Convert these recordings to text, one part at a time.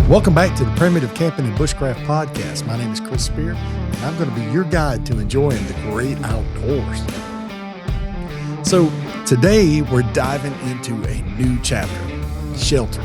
Welcome back to the Primitive Camping and Bushcraft podcast. My name is Chris Spear, and I'm going to be your guide to enjoying the great outdoors. So today we're diving into a new chapter, shelter.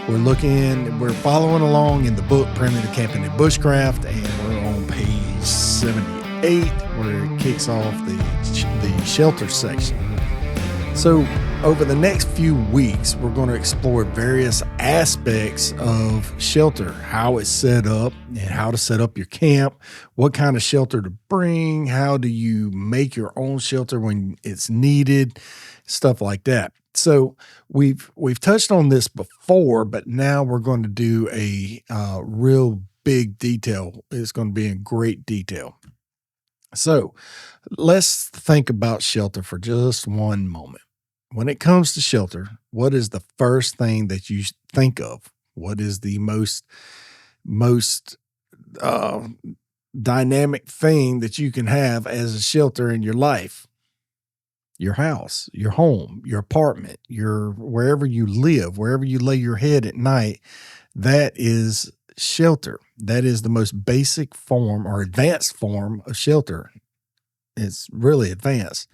We're following along in the book Primitive Camping and Bushcraft, and we're on page 78 where it kicks off the shelter section. So over the next few weeks, we're going to explore various aspects of shelter, how it's set up and how to set up your camp, what kind of shelter to bring, how do you make your own shelter when it's needed, stuff like that. So we've touched on this before, but now we're going to do a real big detail. It's going to be in great detail. So let's think about shelter for just one moment. When it comes to shelter, what is the first thing that you think of? What is the most dynamic thing that you can have as a shelter in your life? Your house, your home, your apartment, wherever you live, wherever you lay your head at night, that is shelter. That is the most basic form or advanced form of shelter. It's really advanced.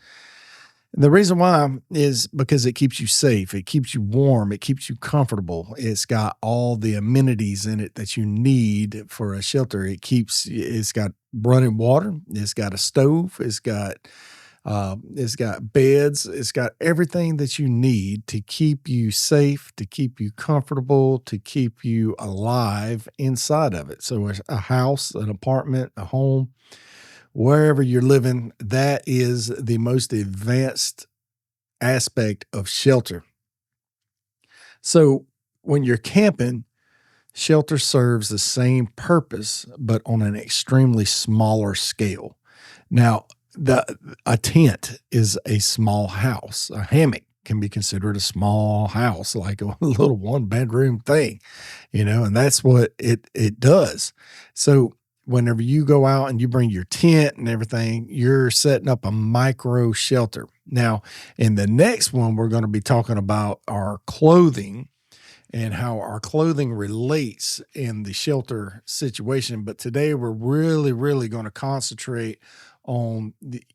The reason why is because it keeps you safe. It keeps you warm. It keeps you comfortable. It's got all the amenities in it that you need for a shelter. It's got running water. It's got a stove. It's got beds. It's got everything that you need to keep you safe, to keep you comfortable, to keep you alive inside of it. So a house, an apartment, a home, wherever you're living, that is the most advanced aspect of shelter. So when you're camping, shelter serves the same purpose, but on an extremely smaller scale. Now, a tent is a small house. A hammock can be considered a small house, like a little one-bedroom thing, and that's what it does. So whenever you go out and you bring your tent and everything, you're setting up a micro shelter. Now, in the next one, we're going to be talking about our clothing and how our clothing relates in the shelter situation. But today we're really, really going to concentrate on the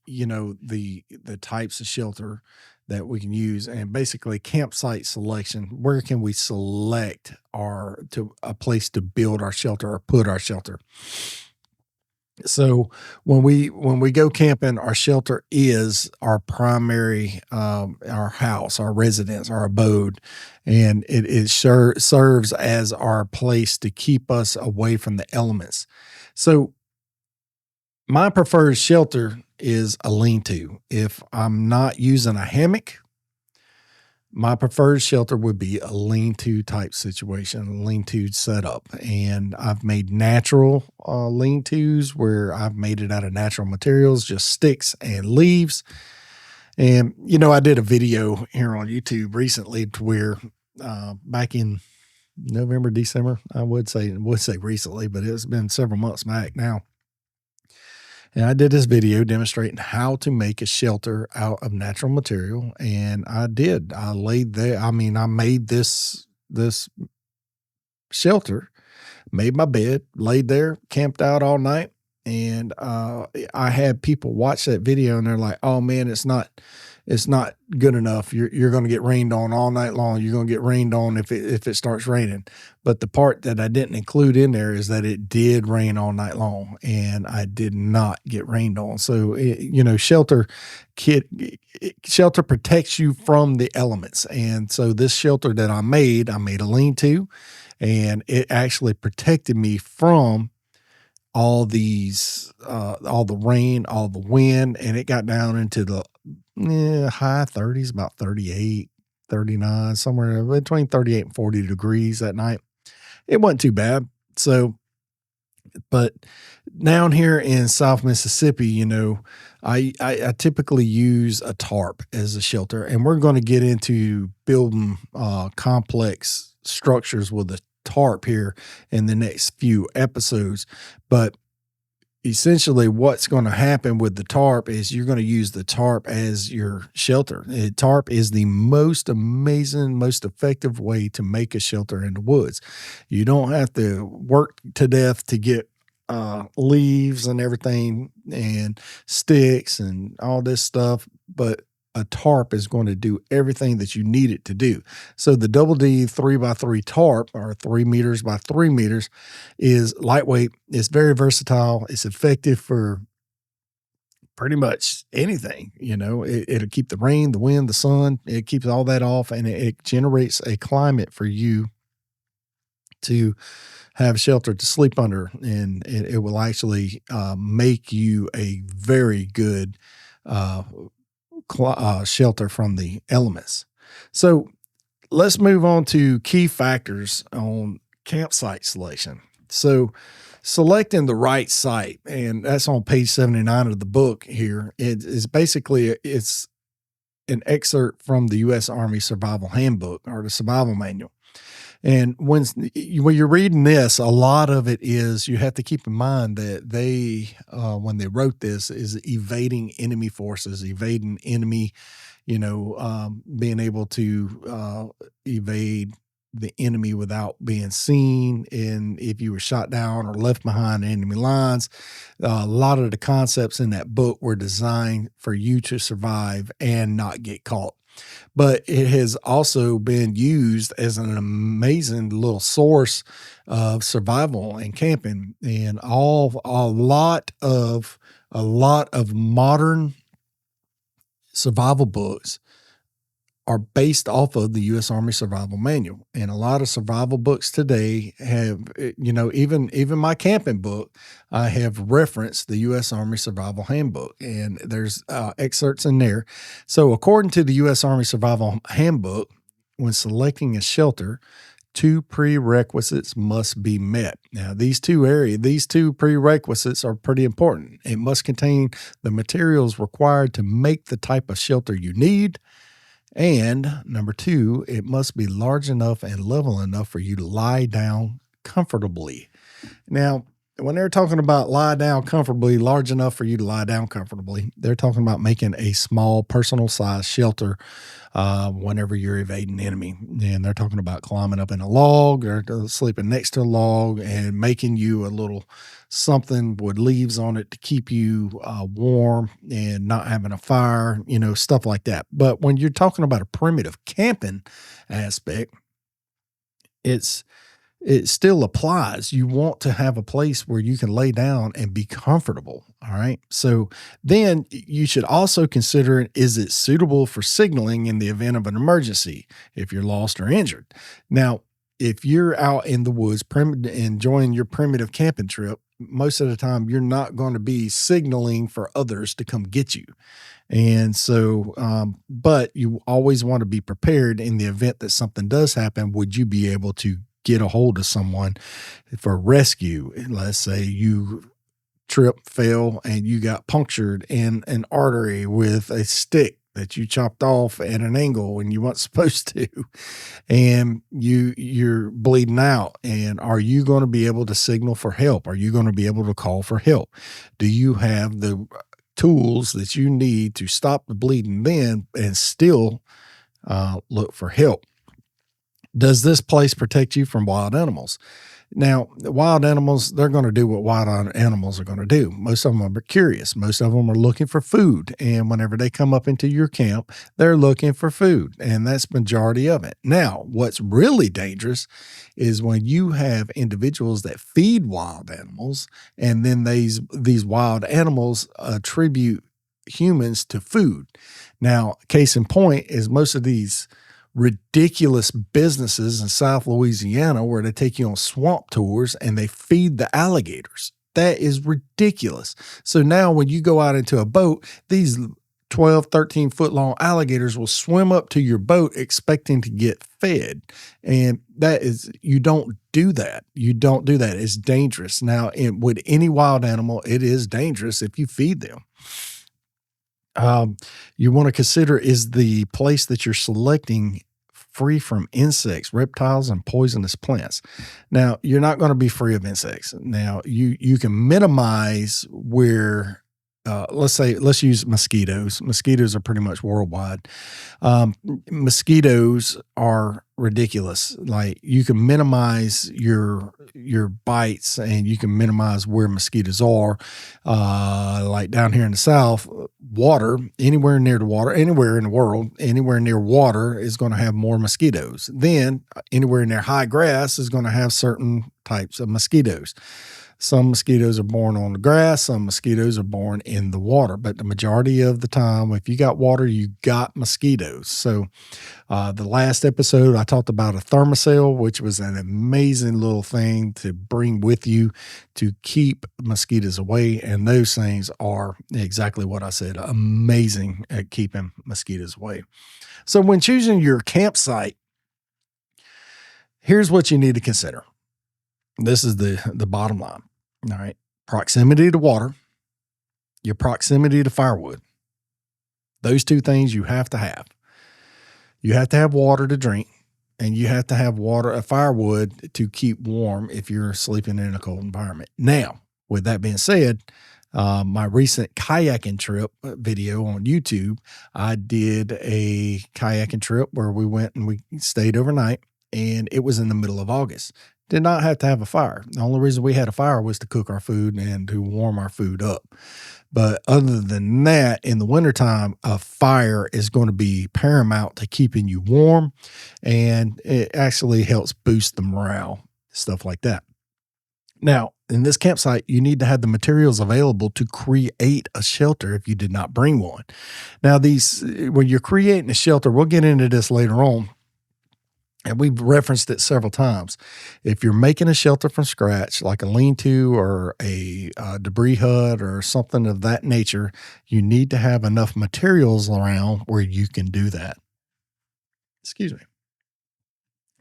types of shelter that we can use, and basically campsite selection. Where can we select a place to build our shelter or put our shelter? So when we go camping, our shelter is our primary, our house, our residence, our abode, and it serves as our place to keep us away from the elements. So my preferred shelter is a lean-to. If I'm not using a hammock, my preferred shelter would be a lean-to type situation, a lean-to setup. And I've made natural lean-tos where I've made it out of natural materials, just sticks and leaves. And, I did a video here on YouTube recently to where back in November, December, I would say recently, but it's been several months back now. And I did this video demonstrating how to make a shelter out of natural material. And I did. I made this shelter, made my bed, laid there, camped out all night. And I had people watch that video and they're like, oh man, it's not good enough. You're going to get rained on all night long. You're going to get rained on if it starts raining. But the part that I didn't include in there is that it did rain all night long and I did not get rained on. So, shelter protects you from the elements. And so this shelter that I made a lean-to, and it actually protected me from all the rain, all the wind, and it got down into the high 30s, about 38, 39, somewhere between 38 and 40 degrees that night. It wasn't too bad. So, but down here in South Mississippi, I typically use a tarp as a shelter, and we're going to get into building complex structures with a tarp here in the next few episodes. But essentially what's going to happen with the tarp is you're going to use the tarp as your shelter. Tarp is the most amazing, most effective way to make a shelter in the woods. You don't have to work to death to get leaves and everything and sticks and all this stuff, but a tarp is going to do everything that you need it to do. So the double D 3x3 tarp, or 3 meters by 3 meters, is lightweight. It's very versatile. It's effective for pretty much anything. It'll keep the rain, the wind, the sun. It keeps all that off, and it generates a climate for you to have shelter to sleep under, and it will actually make you a very good uh, shelter from the elements. So let's move on to key factors on campsite selection. So selecting the right site, and that's on page 79 of the book here. It is basically it's an excerpt from the U.S. Army Survival Handbook, or the Survival Manual. And when you're reading this, a lot of it is, you have to keep in mind that they, when they wrote this, is evading enemy forces, evading enemy, being able to evade the enemy without being seen. And if you were shot down or left behind enemy lines, a lot of the concepts in that book were designed for you to survive and not get caught. But it has also been used as an amazing little source of survival and camping, and a lot of modern survival books are based off of the U.S. Army Survival Manual. And a lot of survival books today have, even my camping book, I have referenced the U.S. Army Survival Handbook, and there's excerpts in there. So according to the U.S. Army Survival Handbook, when selecting a shelter, 2 prerequisites must be met. Now, these two prerequisites are pretty important. It must contain the materials required to make the type of shelter you need. And number 2, it must be large enough and level enough for you to lie down comfortably. Now, when they're talking about lie down comfortably, large enough for you to lie down comfortably, they're talking about making a small personal size shelter whenever you're evading the enemy. And they're talking about climbing up in a log, or sleeping next to a log, and making you a little something with leaves on it to keep you warm and not having a fire, stuff like that. But when you're talking about a primitive camping aspect, it still applies. You want to have a place where you can lay down and be comfortable. All right. So then you should also consider, is it suitable for signaling in the event of an emergency if you're lost or injured? Now, if you're out in the woods enjoying your primitive camping trip, most of the time you're not going to be signaling for others to come get you. And so, but you always want to be prepared in the event that something does happen. Would you be able to get a hold of someone for rescue? Let's say you trip, fell, and you got punctured in an artery with a stick that you chopped off at an angle when you weren't supposed to, and you're bleeding out. And are you going to be able to signal for help? Are you going to be able to call for help? Do you have the tools that you need to stop the bleeding then and still look for help? Does this place protect you from wild animals? Now, wild animals, they're going to do what wild animals are going to do. Most of them are curious. Most of them are looking for food. And whenever they come up into your camp, they're looking for food. And that's majority of it. Now, what's really dangerous is when you have individuals that feed wild animals, and then these wild animals attribute humans to food. Now, case in point is most of these ridiculous businesses in South Louisiana where they take you on swamp tours and they feed the alligators. That is ridiculous. So now when you go out into a boat, these 12, 13 foot long alligators will swim up to your boat expecting to get fed. And you don't do that. You don't do that. It's dangerous. Now, with any wild animal, it is dangerous if you feed them. You want to consider, is the place that you're selecting free from insects, reptiles, and poisonous plants. Now, you're not going to be free of insects. Now, you can minimize where let's use mosquitoes. Mosquitoes are pretty much worldwide. Um, Mosquitoes are ridiculous. Like you can minimize your bites and you can minimize where mosquitoes are. Like down here in the South, water, anywhere near the water, anywhere in the world, anywhere near water is going to have more mosquitoes. Then anywhere near high grass is going to have certain types of mosquitoes. Some mosquitoes are born on the grass, some mosquitoes are born in the water, but the majority of the time, if you got water, you got mosquitoes. So, the last episode, I talked about a thermocell, which was an amazing little thing to bring with you to keep mosquitoes away. And those things are exactly what I said, amazing at keeping mosquitoes away. So, when choosing your campsite, here's what you need to consider. This is the bottom line. All right. Proximity to water, your proximity to firewood. Those two things you have to have. You have to have water to drink, and you have to have firewood to keep warm if you're sleeping in a cold environment. Now, with that being said, my recent kayaking trip video on YouTube, I did a kayaking trip where we went and we stayed overnight, and it was in the middle of August. Did not have to have a fire. The only reason we had a fire was to cook our food and to warm our food up. But other than that, in the wintertime, a fire is going to be paramount to keeping you warm, and it actually helps boost the morale, stuff like that. Now, in this campsite, you need to have the materials available to create a shelter if you did not bring one. Now, when you're creating a shelter, we'll get into this later on, and we've referenced it several times. If you're making a shelter from scratch, like a lean-to or a debris hut or something of that nature, you need to have enough materials around where you can do that. Excuse me.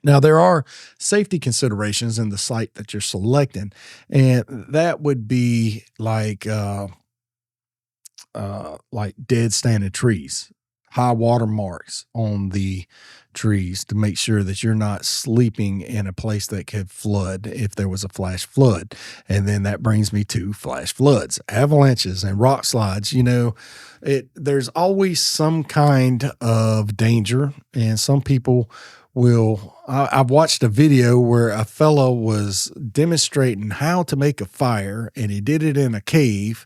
Now, there are safety considerations in the site that you're selecting, and that would be like dead standing trees, high water marks on the trees to make sure that you're not sleeping in a place that could flood if there was a flash flood. And then that brings me to flash floods, avalanches, and rock slides. There's always some kind of danger, and some people I've watched a video where a fellow was demonstrating how to make a fire, and he did it in a cave,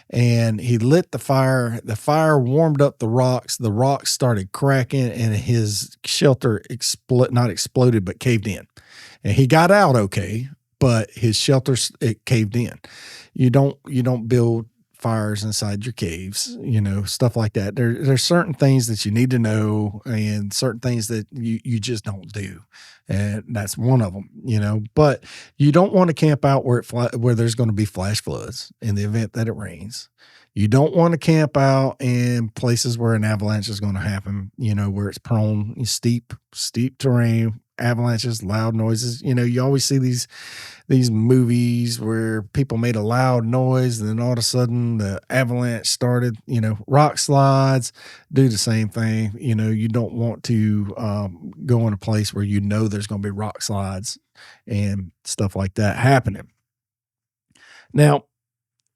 and he lit the fire warmed up the rocks started cracking, and his shelter not exploded, but caved in, and he got out okay, but his shelter, it caved in. You don't build fires inside your caves, stuff like that. There's certain things that you need to know, and certain things that you just don't do. And that's one of them, but you don't want to camp out where there's going to be flash floods in the event that it rains. You don't want to camp out in places where an avalanche is going to happen, where it's prone, steep terrain, avalanches, loud noises. You always see these movies where people made a loud noise and then all of a sudden the avalanche started. Rock slides do the same thing. You don't want to go in a place where there's going to be rock slides and stuff like that happening. Now,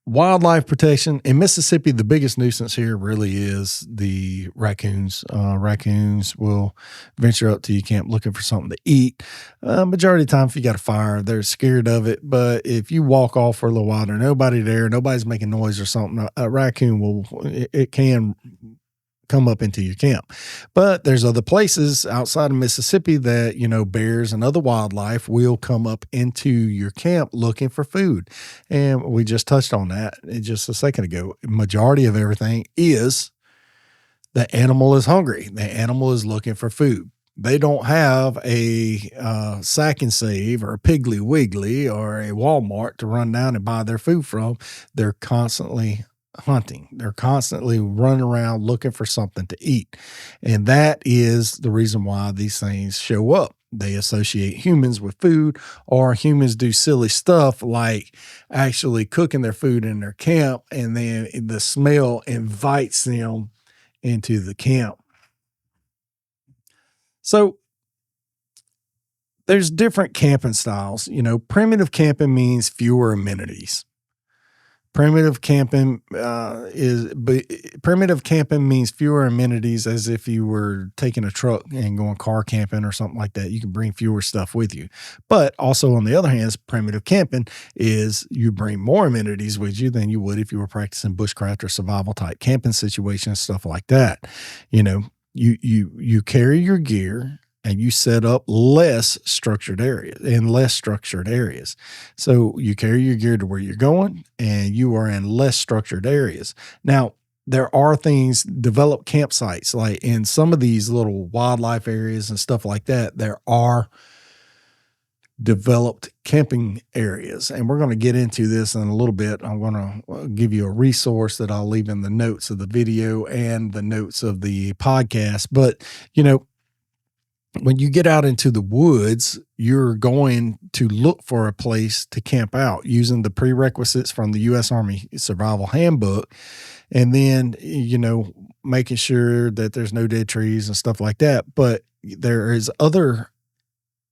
wildlife protection in Mississippi, the biggest nuisance here really is the raccoons. Raccoons will venture up to your camp looking for something to eat. Majority of the time, if you got a fire, they're scared of it. But if you walk off for a little while, there's nobody there, nobody's making noise or something, a raccoon it can come up into your camp. But there's other places outside of Mississippi that, bears and other wildlife will come up into your camp looking for food. And we just touched on that just a second ago. Majority of everything is the animal is hungry. The animal is looking for food. They don't have a Sack and Save or a Piggly Wiggly or a Walmart to run down and buy their food from. They're constantly hunting. They're constantly running around looking for something to eat. And that is the reason why these things show up. They associate humans with food, or humans do silly stuff like actually cooking their food in their camp, and then the smell invites them into the camp. So There's different camping styles. Primitive camping means fewer amenities. Primitive camping primitive camping means fewer amenities, as if you were taking a truck and going car camping or something like that. You can bring fewer stuff with you. But also, on the other hand, primitive camping is you bring more amenities with you than you would if you were practicing bushcraft or survival type camping situations, stuff like that. You know, you carry your gear and you set up less structured areas. So you carry your gear to where you're going and you are in less structured areas. Now, there are things, developed campsites, like in some of these little wildlife areas and stuff like that, there are developed camping areas. And we're going to get into this in a little bit. I'm going to give you a resource that I'll leave in the notes of the video and the notes of the podcast. But, when you get out into the woods, you're going to look for a place to camp out using the prerequisites from the U.S. Army Survival Handbook. And then, making sure that there's no dead trees and stuff like that. But there is other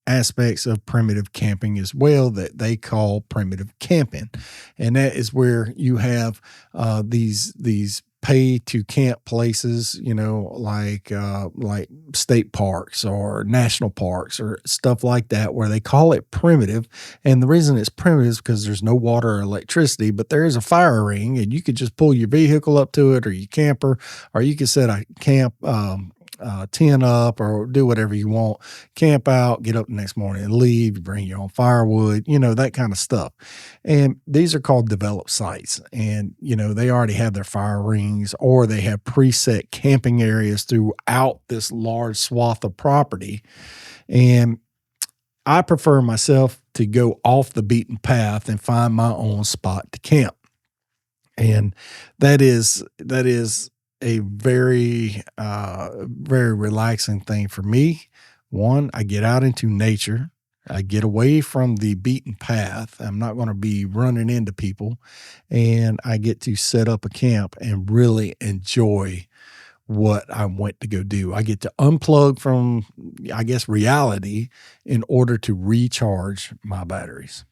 aspects of primitive camping as well that they call primitive camping. And that is where you have these pay to camp places, like state parks or national parks or stuff like that, where they call it primitive. And the reason it's primitive is because there's no water or electricity, but there is a fire ring and you could just pull your vehicle up to it, or your camper, or you could set a camp, tent up, or do whatever you want, camp out, get up the next morning and leave, bring your own firewood, that kind of stuff. And these are called developed sites. And, they already have their fire rings, or they have preset camping areas throughout this large swath of property. And I prefer myself to go off the beaten path and find my own spot to camp. And that is a very, very relaxing thing for me. One, I get out into nature. I get away from the beaten path. I'm not going to be running into people, and I get to set up a camp and really enjoy what I went to go do. I get to unplug from, reality in order to recharge my batteries.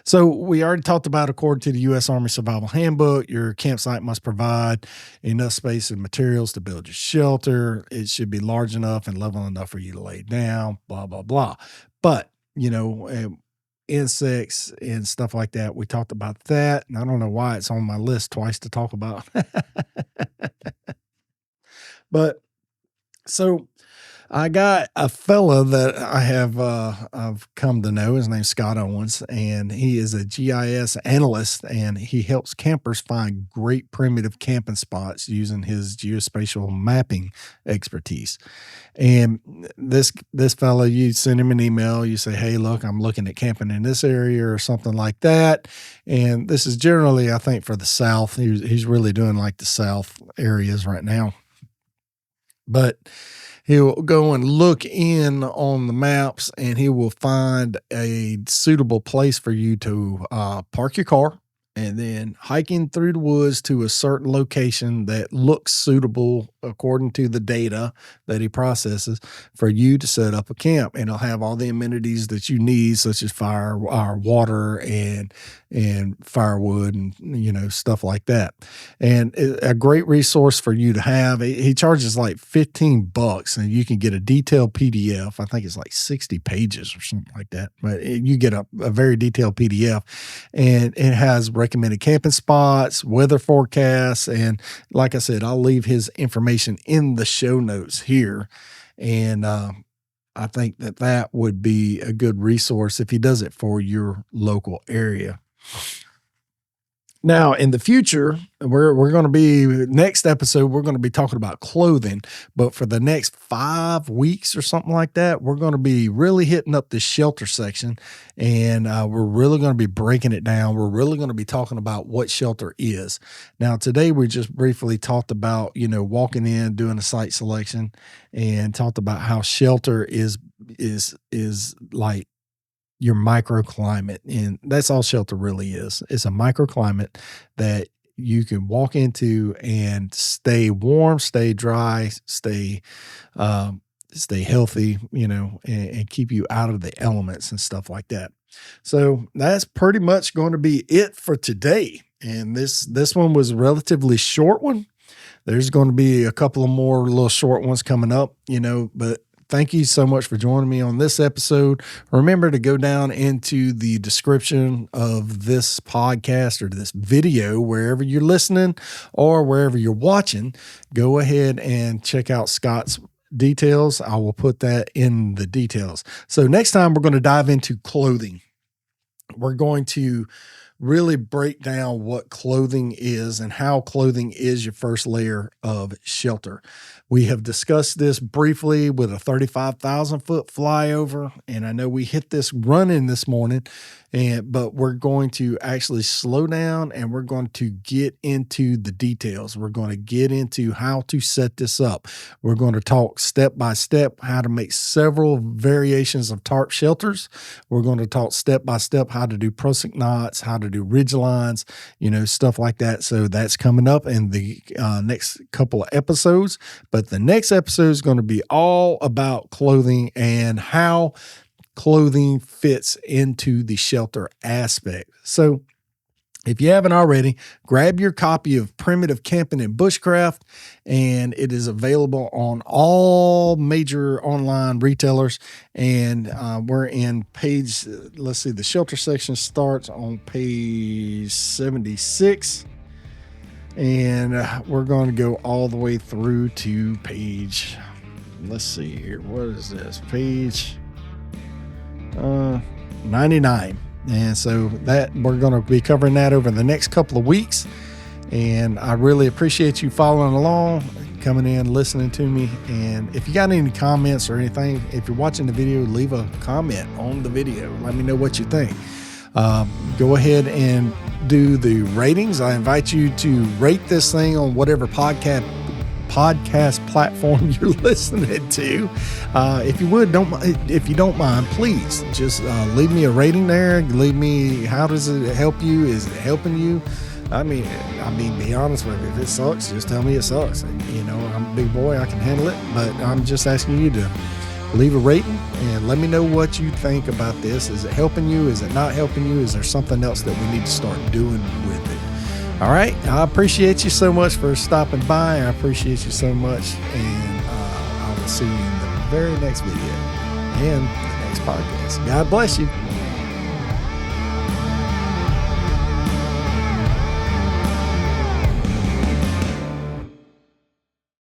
So we already talked about, according to the U.S. Army Survival Handbook, your campsite must provide enough space and materials to build your shelter. It should be large enough and level enough for you to lay down, blah, blah, blah. But, insects and stuff like that, we talked about that. And I don't know why it's on my list twice to talk about. But so I got a fella that I've come to know. His name's Scott Owens, and he is a GIS analyst, and he helps campers find great primitive camping spots using his geospatial mapping expertise. And this fella, you send him an email, you say, "Hey, look, I'm looking at camping in this area," or something like that. And this is generally, I think, for the South. He's really doing like the South areas right now. But he'll go and look in on the maps, and he will find a suitable place for you to park your car, and then hiking through the woods to a certain location that looks suitable according to the data that he processes for you to set up a camp. And he'll have all the amenities that you need, such as fire, water, and firewood, and stuff like that. And a great resource for you to have. He charges like $15, and you can get a detailed PDF. I think it's like 60 pages or something like that. But you get a very detailed PDF, and it has recommended camping spots, weather forecasts, and like I said, I'll leave his information in the show notes here. And I think that would be a good resource if he does it for your local area. Now, in the future, we're going to be, next episode, we're going to be talking about clothing. But for the next 5 weeks or something like that, we're going to be really hitting up the shelter section. And we're really going to be breaking it down. We're really going to be talking about what shelter is. Now, today we just briefly talked about, walking in, doing a site selection, and talked about how shelter is like your microclimate. And that's all shelter really is. It's a microclimate that you can walk into and stay warm, stay dry, stay stay healthy, and keep you out of the elements and stuff like that. So that's pretty much going to be it for today. And this one was a relatively short one. There's going to be a couple of more little short ones coming up, but thank you so much for joining me on this episode. Remember to go down into the description of this podcast or this video, wherever you're listening or wherever you're watching. Go ahead and check out Scott's details. I will put that in the details. So next time we're going to dive into clothing. We're going to really break down what clothing is and how clothing is your first layer of shelter. We have discussed this briefly with a 35,000 foot flyover, and I know we hit this running this morning, but we're going to actually slow down and we're going to get into the details. We're going to get into how to set this up. We're going to talk step by step how to make several variations of tarp shelters. We're going to talk step by step how to do prosec knots, how to do ridge lines, stuff like that. So that's coming up in the next couple of episodes. But the next episode is going to be all about clothing and how clothing fits into the shelter aspect. So if you haven't already, grab your copy of Primitive Camping and Bushcraft, and it is available on all major online retailers. And we're in page, let's see, the shelter section starts on page 76. And we're going to go all the way through to page, let's see here, what is this? Page 99. And so that we're going to be covering that over the next couple of weeks. And I really appreciate you following along, coming in, listening to me. And if you got any comments or anything, if you're watching the video, leave a comment on the video. Let me know what you think. Go ahead and do the ratings. I invite you to rate this thing on whatever podcast platform you're listening to. If you would, if you don't mind, please just leave me a rating there. Leave me, how does it help you? Is it helping you? I mean, be honest with you. If it sucks, just tell me it sucks. I'm a big boy, I can handle it. But I'm just asking you to leave a rating and let me know what you think about this. Is it helping you? Is it not helping you? Is there something else that we need to start doing with it? All right. I appreciate you so much for stopping by. I appreciate you so much. And I will see you in the very next video and the next podcast. God bless you.